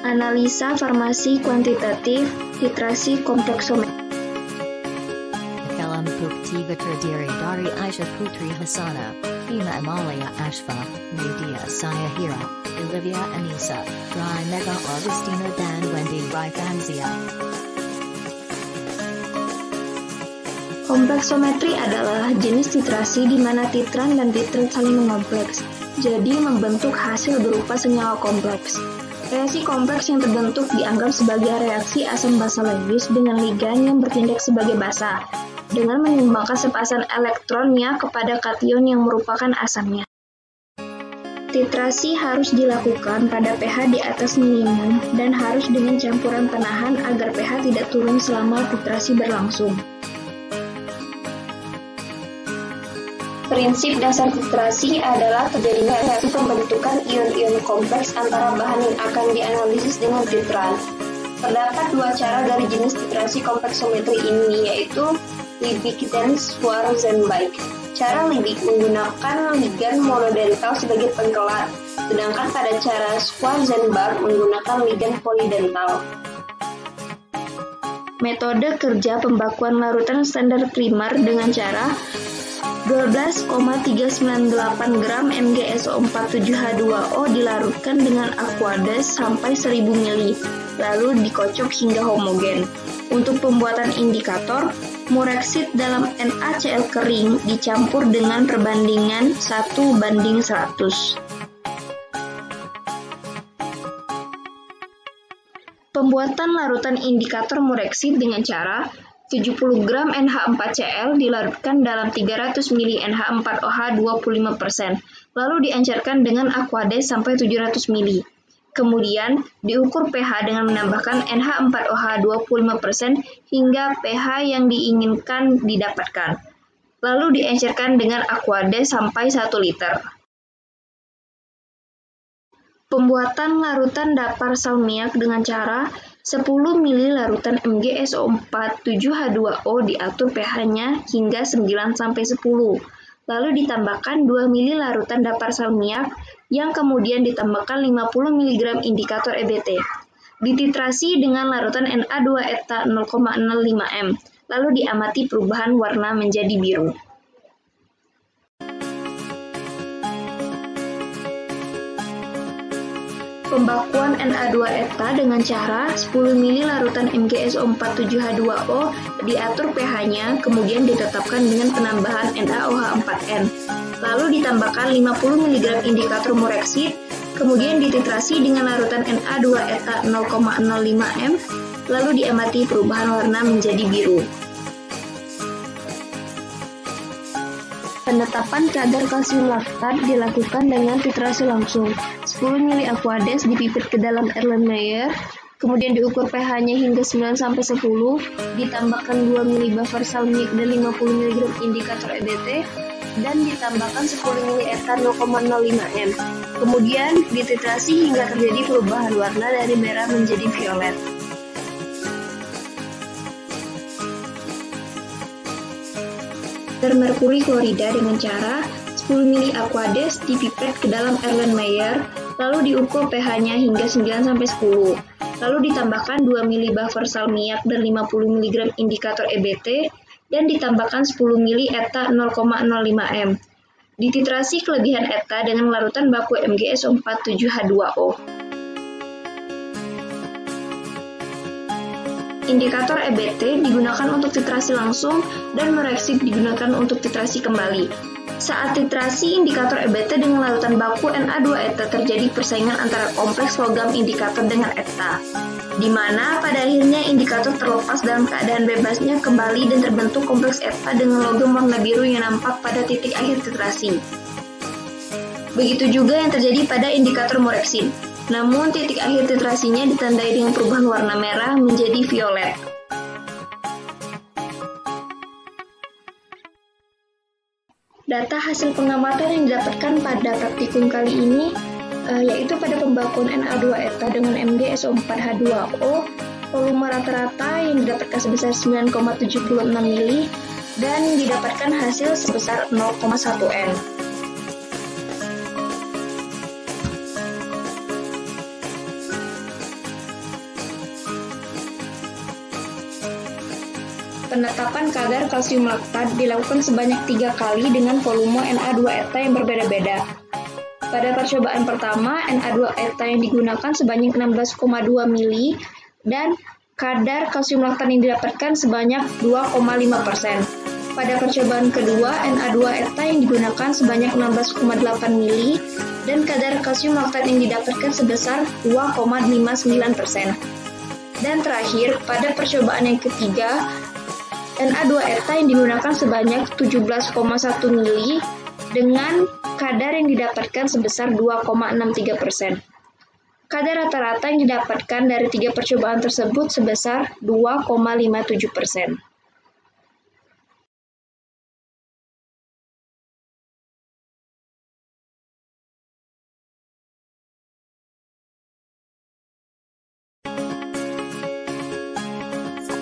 Analisa farmasi kuantitatif, titrasi kompleksometri. Kalam Pukti terdiri dari Aisyah Putri Hasana, Hima Amalia Ashfa, Nadia Sayahira, Olivia Anissa, Dry Mega Augustina dan Wendy Rifanzia. Kompleksometri adalah jenis titrasi di mana titran dan titrat saling mengkompleks, jadi membentuk hasil berupa senyawa kompleks. Reaksi kompleks yang terbentuk dianggap sebagai reaksi asam basa legis dengan ligan yang bertindak sebagai basa, dengan menyumbangkan sepasang elektronnya kepada kation yang merupakan asamnya. Titrasi harus dilakukan pada pH di atas minimum dan harus dengan campuran penahan agar pH tidak turun selama titrasi berlangsung. Prinsip dasar titrasi adalah terjadinya reaksi pembentukan ion-ion kompleks antara bahan yang akan dianalisis dengan titran. Terdapat dua cara dari jenis titrasi kompleksometri ini, yaitu Liebig dan Schwarzenbeck. Cara Liebig menggunakan ligan monodental sebagai pengkelat, sedangkan pada cara Schwarzenbeck menggunakan ligan polidental. Metode kerja pembakuan larutan standar primer dengan cara 12,398 gram MgSO47H2O dilarutkan dengan aqueous sampai 1000 ml, lalu dikocok hingga homogen. Untuk pembuatan indikator, mureksid dalam NaCl kering dicampur dengan perbandingan 1:100. Pembuatan larutan indikator mureksid dengan cara 70 gram NH4Cl dilarutkan dalam 300 ml NH4OH 25%, lalu diencerkan dengan aqueous sampai 700 ml. Kemudian, diukur pH dengan menambahkan NH4OH 25% hingga pH yang diinginkan didapatkan. Lalu diencerkan dengan aqueous sampai 1 liter. Pembuatan larutan dapar salmiak dengan cara 10 ml larutan MgSO4 7H2O diatur pH-nya hingga 9-10, lalu ditambahkan 2 ml larutan dapar salmiak yang kemudian ditambahkan 50 mg indikator EBT. Dititrasi dengan larutan Na2-eta 0,05 m, lalu diamati perubahan warna menjadi biru. Pembakuan Na2-eta dengan cara 10 ml larutan MgSO4 7H2O diatur pH-nya, kemudian ditetapkan dengan penambahan NaOH4n. Lalu ditambahkan 50 mg indikator mureksid, kemudian dititrasi dengan larutan Na2-eta 0,05 m, lalu diamati perubahan warna menjadi biru. Penetapan kadar kalsium laktat dilakukan dengan titrasi langsung. 10 ml aqueous dipipit ke dalam Erlenmeyer, kemudian diukur pH-nya hingga 9-10, ditambahkan 2 ml buffer salmiak dan 50 mg indikator EBT, dan ditambahkan 10 ml etan 0,05 m. Kemudian dititrasi hingga terjadi perubahan warna dari merah menjadi violet. Merkuri klorida dengan cara 10 ml aqueous dipipet ke dalam Erlenmeyer, lalu diukur pH-nya hingga 9-10, lalu ditambahkan 2 ml buffer salmiak dan 50 mg indikator EBT, dan ditambahkan 10 ml eta 0,05 m. Dititrasi kelebihan eta dengan larutan baku MgSO4 7H2O. Indikator EBT digunakan untuk titrasi langsung dan mureksid digunakan untuk titrasi kembali. Saat titrasi indikator EBT dengan larutan baku Na2-eta terjadi persaingan antara kompleks logam indikator dengan eta, di mana pada akhirnya indikator terlepas dalam keadaan bebasnya kembali dan terbentuk kompleks eta dengan logam warna biru yang nampak pada titik akhir titrasi. Begitu juga yang terjadi pada indikator mureksid. Namun titik akhir titrasinya ditandai dengan perubahan warna merah menjadi violet. Data hasil pengamatan yang didapatkan pada praktikum kali ini yaitu pada pembakuan Na2-eta dengan MgSO4H2O, volume rata-rata yang didapatkan sebesar 9,76 ml dan didapatkan hasil sebesar 0,1 n. Penetapan kadar kalsium laktat dilakukan sebanyak 3 kali dengan volume Na2-eta yang berbeda-beda. Pada percobaan pertama, Na2-eta yang digunakan sebanyak 16,2 mili dan kadar kalsium laktat yang didapatkan sebanyak 2,5%. Pada percobaan kedua, Na2-eta yang digunakan sebanyak 16,8 mili dan kadar kalsium laktat yang didapatkan sebesar 2,59%. Dan terakhir, pada percobaan yang ketiga, Na2-eta yang digunakan sebanyak 17,1 mili dengan kadar yang didapatkan sebesar 2,63%. Kadar rata-rata yang didapatkan dari 3 percobaan tersebut sebesar 2,57%.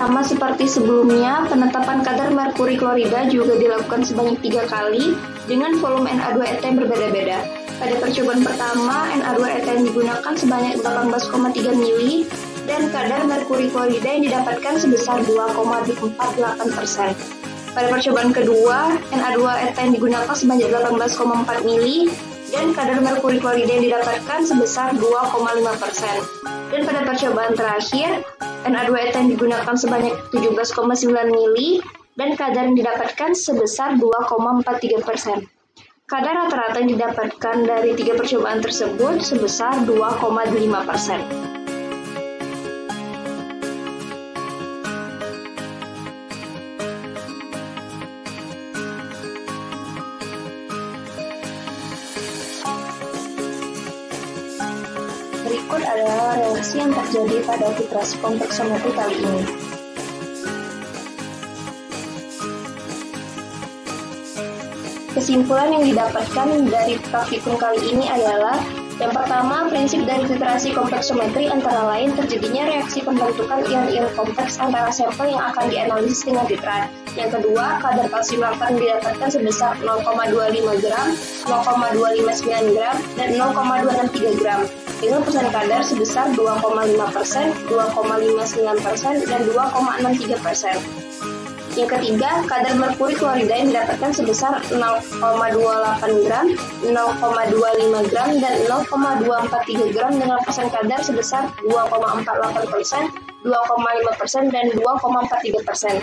Sama seperti sebelumnya, penetapan kadar merkuri klorida juga dilakukan sebanyak 3 kali dengan volume Na2-eta yang berbeda-beda. Pada percobaan pertama, Na2-eta yang digunakan sebanyak 18,3 mili dan kadar merkuri klorida yang didapatkan sebesar 2,48%. Pada percobaan kedua, Na2-eta yang digunakan sebanyak 18,4 mili dan kadar merkuri klorida yang didapatkan sebesar 2,5%. Dan pada percobaan terakhir, Na2-eta yang digunakan sebanyak 17,9 mili dan kadar yang didapatkan sebesar 2,43%. Kadar rata-rata yang didapatkan dari 3 percobaan tersebut sebesar 2,5%. Berikut adalah relasi yang terjadi pada titrasi kompleksometri kali ini. Kesimpulan yang didapatkan dari praktikum kali ini adalah yang pertama, prinsip dari titrasi kompleksometri antara lain terjadinya reaksi pembentukan ion-ion kompleks antara sampel yang akan dianalisis dengan titrat. Yang kedua, kadar kalsium laktat yang didapatkan sebesar 0,25 gram, 0,259 gram, dan 0,263 gram dengan persen kadar sebesar 2,5%, 2,59%, dan 2,63%. Yang ketiga, kadar merkuri klorida yang didapatkan sebesar 0,28 gram, 0,25 gram, dan 0,243 gram dengan persen kadar sebesar 2,48%, 2,5%, dan 2,43%.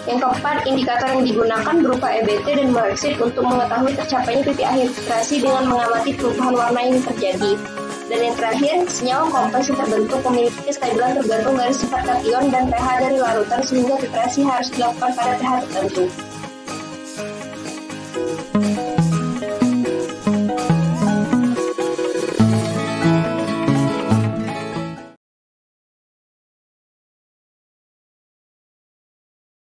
Yang keempat, indikator yang digunakan berupa EBT dan Molecular untuk mengetahui tercapainya titik akhir titrasi dengan mengamati perubahan warna yang terjadi. Dan yang terakhir, senyawa kompleks yang terbentuk memiliki kestabilan tergantung dari sifat kation dan pH dari larutan sehingga titrasi harus dilakukan pada pH tertentu.